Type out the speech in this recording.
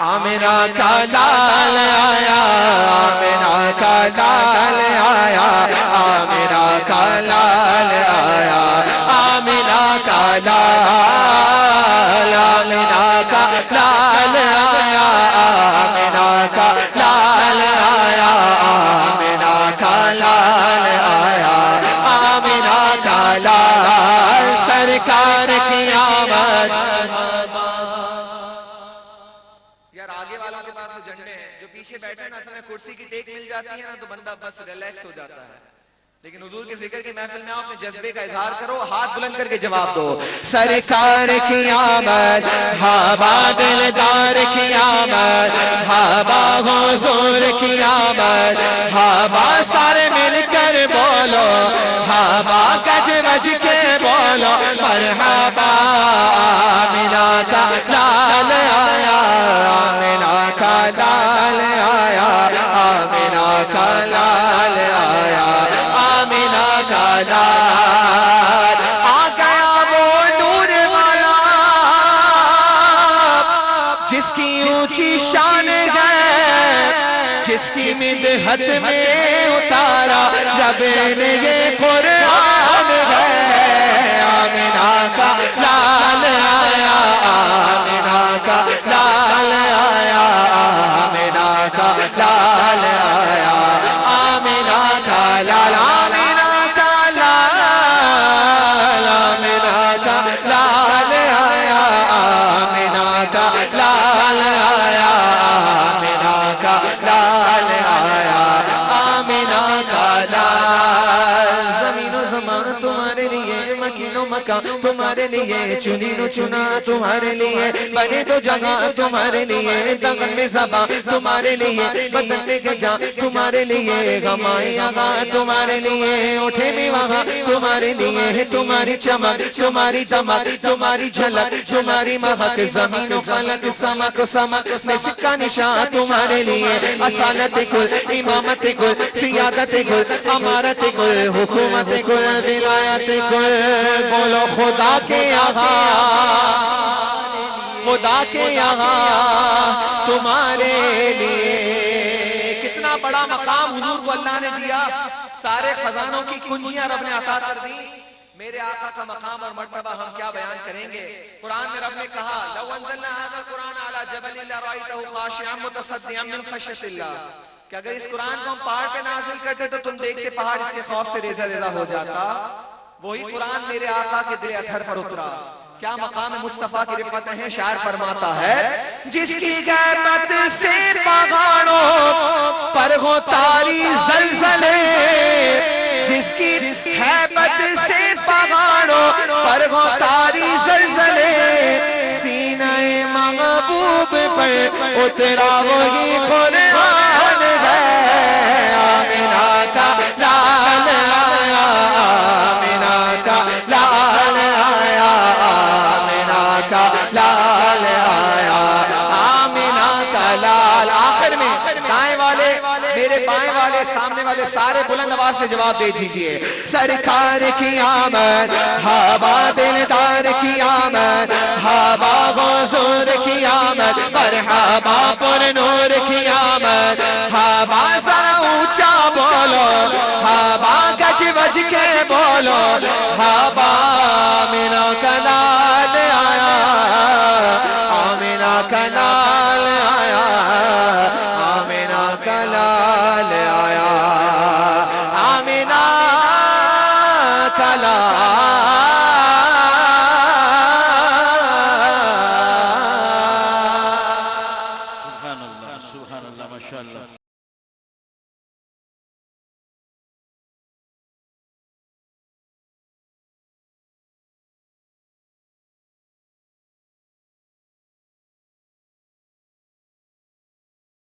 آمنہ کا لال آیا، آمنہ کا لال آیا، آمنہ کا لال آیا، آمنہ کا لال، آمنہ کا لال آیا، آمنہ کا لال آیا، آمنہ کا لال آیا، آمنہ کا لال، سرکار کی آمد۔ یار آگے والوں کے پاس تو جھنڈے ہیں، جو پیچھے بیٹھے نا اصل میں کرسی کی ٹیک مل جاتی ہے نا تو بندہ بس ریلیکس ہو جاتا ہے، لیکن حضور کے ذکر کی محفل میں آپ اپنے جذبے کا اظہار کرو، ہاتھ بلند کر کے جواب دو۔ سرکار کی آمد، ہوا دلدار کی آمد، ہوا حضور کی آمد، ہوا سارے مل کر بولو، ہوا گج بج کے بولو مرحبا، آمنہ کا لال آیا، آمنہ کا لال آیا، آمنہ کا لال آیا، آمنہ کا لال آ گیا، وہ نور والا جس کی اونچی شان ہے، جس کی مدحت میں اتارا رب نے یہ قرآن ہے، آمنہ کا لال آیا، آمنہ کا لال آیا، آمنہ کا لال آیا، آمنہ کا لال، آمنہ کا لال، آمنہ کا لال آیا، آمنہ کا لال آیا، آمنہ کا لال آیا، آمنہ کا لال۔ زمین و زمان تمہارے لیے، مکین و مکان تمہارے لیے، چنی و چنا تمہارے لیے، بنے تو جگہ تمہارے لیے، دغن میں زباں تمہارے لیے، بدن میں گجاں تمہارے لیے، غمائے آغا تمہارے لیے، اٹھے میں وہاں تمہارے لیے، تمہاری چمک تمہاری دمک تمہاری جھلک تمہاری مہک، زمین و فلک سمک سمک میں سکہ نشان تمہارے لیے، اصالت کل امامت کل سیادت کل امارت کل حکومت کل ولایت کل، بولو خدا کے یہاں، خدا کے یہاں تمہارے لیے۔ کتنا بڑا مقام حضور کو اللہ نے دیا، سارے خزانوں کی کنجیاں رب نے عطا کر دی۔ میرے آقا کا مقام اور مرتبہ ہم کیا بیان کریں گے؟ قرآن میں رب نے کہا لو انزلنا هذا القرآن على جبل لرأيته خاشعا متصدعا من خشية الله، کہ اگر اس قرآن کو ہم پہاڑ پہ نازل کرتے تو تم دیکھتے پہاڑ اس کے خوف سے ریزہ ریزہ ہو جاتا۔ وہی قرآن میرے آقا کے دل اطہر پر اترا۔ کیا مقام مصطفیٰ کی رفعت ہے؟ شاعر فرماتا ہے جس کی غیرت سے پہاڑوں پر ہو طاری زلزلے، جس کی ہیبت سے پہاڑوں پر ہو طاری زلزلے، سینہ محبوب پر اترا وہی قرآن ہے، آمنہ کا لال آیا، آمنہ کا لال آیا، آمنہ کا لال آیا، آمنہ کا لال۔ آخر میں دائیں والے میرے بائیں والے سامنے والے سارے بلند آواز سے جواب دے دیجئے۔ سرکار کی آمد، ہوا دلدار کی آمد، ہوا حضور کی آمد، مرحبا پر نور کی آمد، ہوا ذرا اونچا بولو، ہوا گج بج کے بولو، ہوا آمنہ کا لال آیا، آمنہ کا لال آیا، آمنہ کا لال آیا، آمنہ کا لال۔ سبحان اللہ ماشاء اللہ۔